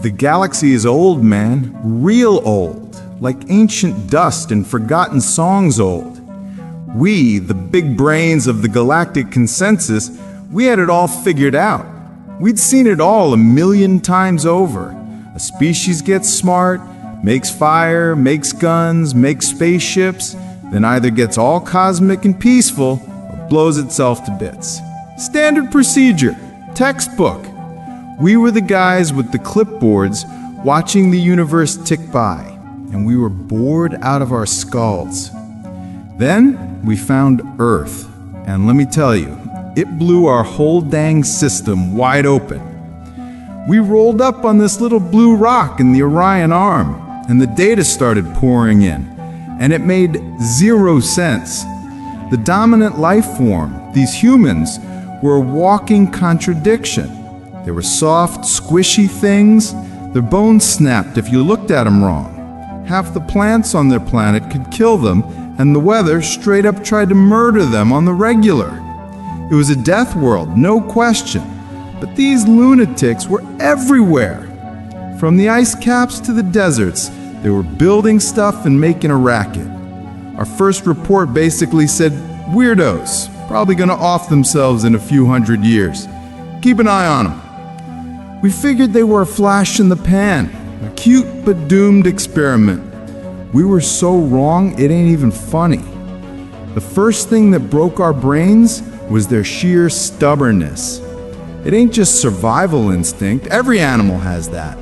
The galaxy is old, man. Real old. Like ancient dust and forgotten songs old. We, the big brains of the Galactic Consensus, we had it all figured out. We'd seen it all 1,000,000 times over. A species gets smart, makes fire, makes guns, makes spaceships, then either gets all cosmic and peaceful or blows itself to bits. Standard procedure. Textbook. We were the guys with the clipboards watching the universe tick by, and we were bored out of our skulls. Then we found Earth, and let me tell you, it blew our whole dang system wide open. We rolled up on this little blue rock in the Orion Arm, and the data started pouring in, and it made 0 sense. The dominant life form, these humans, were a walking contradiction. They were soft, squishy things. Their bones snapped if you looked at them wrong. Half the plants on their planet could kill them, and the weather straight up tried to murder them on the regular. It was a death world, no question. But these lunatics were everywhere. From the ice caps to the deserts, they were building stuff and making a racket. Our first report basically said, weirdos, probably gonna off themselves in a few hundred years. Keep an eye on them. We figured they were a flash in the pan, a cute but doomed experiment. We were so wrong, it ain't even funny. The first thing that broke our brains was their sheer stubbornness. It ain't just survival instinct, every animal has that.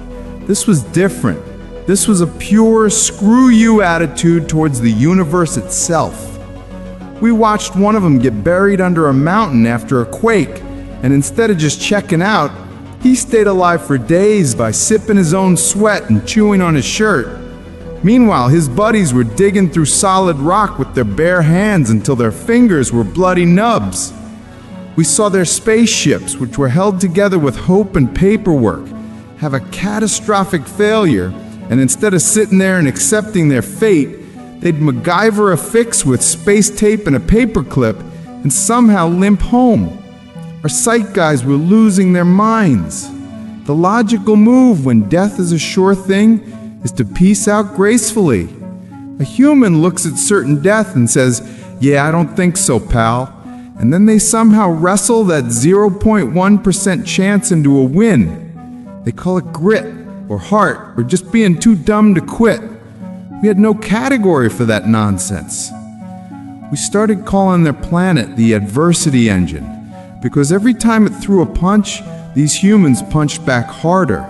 This was different. This was a pure screw you attitude towards the universe itself. We watched one of them get buried under a mountain after a quake, and instead of just checking out, he stayed alive for days by sipping his own sweat and chewing on his shirt. Meanwhile, his buddies were digging through solid rock with their bare hands until their fingers were bloody nubs. We saw their spaceships, which were held together with hope and paperwork, have a catastrophic failure, and instead of sitting there and accepting their fate, they'd MacGyver a fix with space tape and a paperclip and somehow limp home. Our sight guys were losing their minds. The logical move when death is a sure thing is to peace out gracefully. A human looks at certain death and says, "Yeah, I don't think so, pal." And then they somehow wrestle that 0.1% chance into a win. They call it grit, or heart, or just being too dumb to quit. We had no category for that nonsense. We started calling their planet the adversity engine, because every time it threw a punch, these humans punched back harder.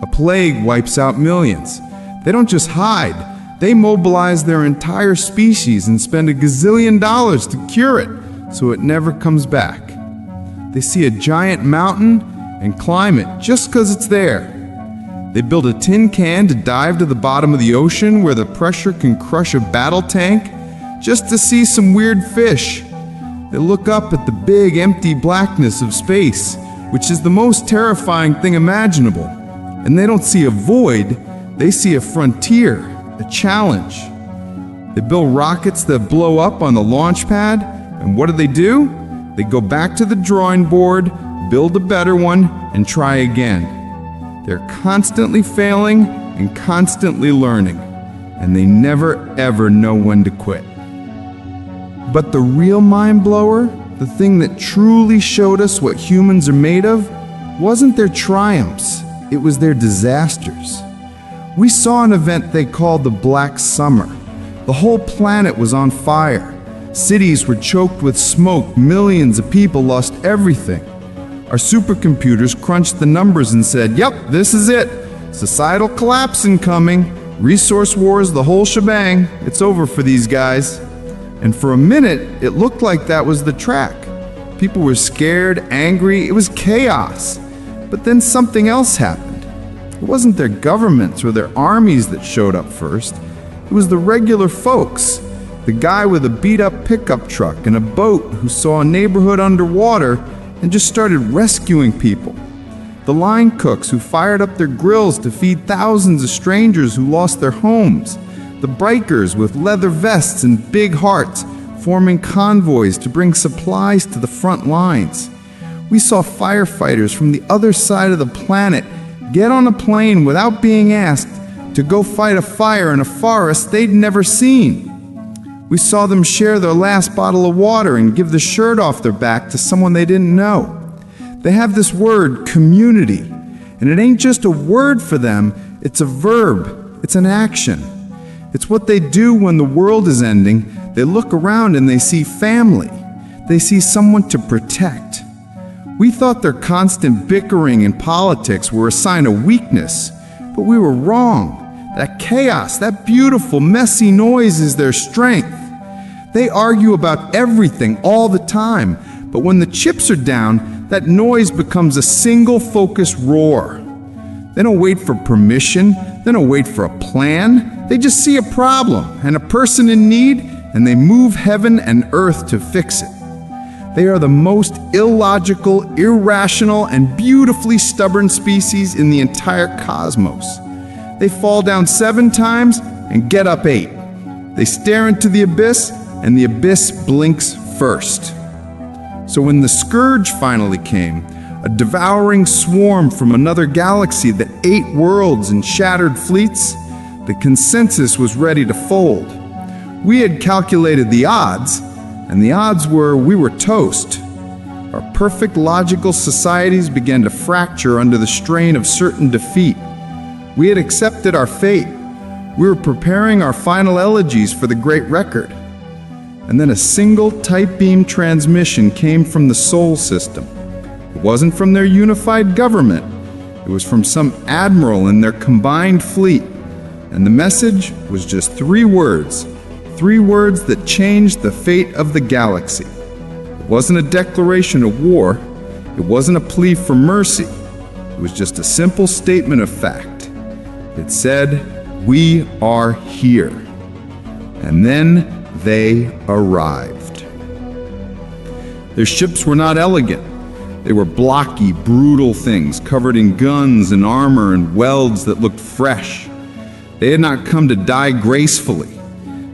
A plague wipes out millions. They don't just hide, they mobilize their entire species and spend $1 gazillion to cure it, so it never comes back. They see a giant mountain and climb it just 'cause it's there. They build a tin can to dive to the bottom of the ocean where the pressure can crush a battle tank just to see some weird fish. They look up at the big empty blackness of space, which is the most terrifying thing imaginable. And they don't see a void, they see a frontier, a challenge. They build rockets that blow up on the launch pad, and what do? They go back to the drawing board, build a better one, and try again. They're constantly failing and constantly learning, and they never ever know when to quit. But the real mind blower, the thing that truly showed us what humans are made of, wasn't their triumphs, it was their disasters. We saw an event they called the Black Summer. The whole planet was on fire. Cities were choked with smoke, millions of people lost everything. Our supercomputers crunched the numbers and said, "Yep, this is it. Societal collapse incoming. Resource wars, the whole shebang. It's over for these guys." And for a minute, it looked like that was the track. People were scared, angry, it was chaos. But then something else happened. It wasn't their governments or their armies that showed up first. It was the regular folks. The guy with a beat-up pickup truck and a boat who saw a neighborhood underwater and just started rescuing people. The line cooks who fired up their grills to feed thousands of strangers who lost their homes. The bikers with leather vests and big hearts forming convoys to bring supplies to the front lines. We saw firefighters from the other side of the planet get on a plane without being asked to go fight a fire in a forest they'd never seen. We saw them share their last bottle of water and give the shirt off their back to someone they didn't know. They have this word, community, and it ain't just a word for them, it's a verb, it's an action. It's what they do when the world is ending. They look around and they see family. They see someone to protect. We thought their constant bickering and politics were a sign of weakness, but we were wrong. That chaos, that beautiful, messy noise is their strength. They argue about everything all the time, but when the chips are down, that noise becomes a single focused roar. They don't wait for permission, they don't wait for a plan. They just see a problem and a person in need, and they move heaven and earth to fix it. They are the most illogical, irrational, and beautifully stubborn species in the entire cosmos. They fall down 7 times and get up 8. They stare into the abyss, and the abyss blinks first. So when the Scourge finally came, a devouring swarm from another galaxy that ate worlds and shattered fleets, the consensus was ready to fold. We had calculated the odds, and the odds were we were toast. Our perfect logical societies began to fracture under the strain of certain defeat. We had accepted our fate. We were preparing our final elegies for the great record. And then a single tight beam transmission came from the Sol system. It wasn't from their unified government. It was from some admiral in their combined fleet. And the message was just 3 words. 3 words that changed the fate of the galaxy. It wasn't a declaration of war. It wasn't a plea for mercy. It was just a simple statement of fact. It said, "We are here." And then they arrived. Their ships were not elegant. They were blocky, brutal things covered in guns and armor and welds that looked fresh. They had not come to die gracefully.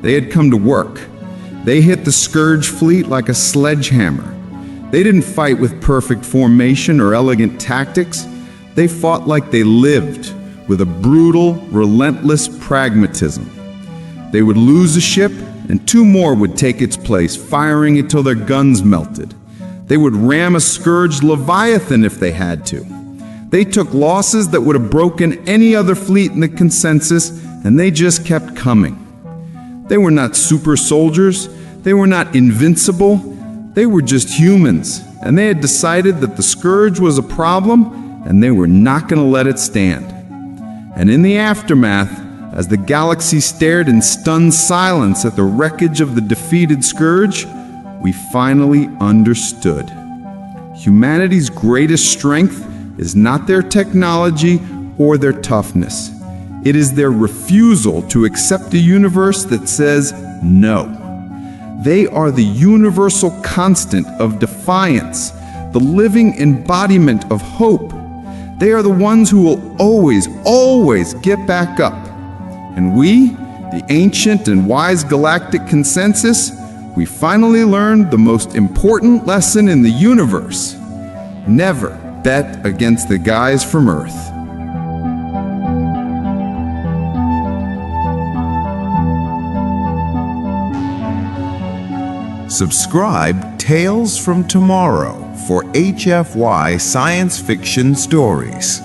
They had come to work. They hit the Scourge fleet like a sledgehammer. They didn't fight with perfect formation or elegant tactics. They fought like they lived, with a brutal, relentless pragmatism. They would lose a ship, and 2 more would take its place, firing until their guns melted. They would ram a Scourge Leviathan if they had to. They took losses that would have broken any other fleet in the consensus, and they just kept coming. They were not super soldiers. They were not invincible. They were just humans, and they had decided that the Scourge was a problem, and they were not going to let it stand. And in the aftermath, as the galaxy stared in stunned silence at the wreckage of the defeated Scourge, we finally understood. Humanity's greatest strength is not their technology or their toughness. It is their refusal to accept a universe that says no. They are the universal constant of defiance, the living embodiment of hope. They are the ones who will always, always get back up. And we, the ancient and wise Galactic Consensus, we finally learned the most important lesson in the universe. Never bet against the guys from Earth. Subscribe Tales from Tomorrow for HFY science fiction stories.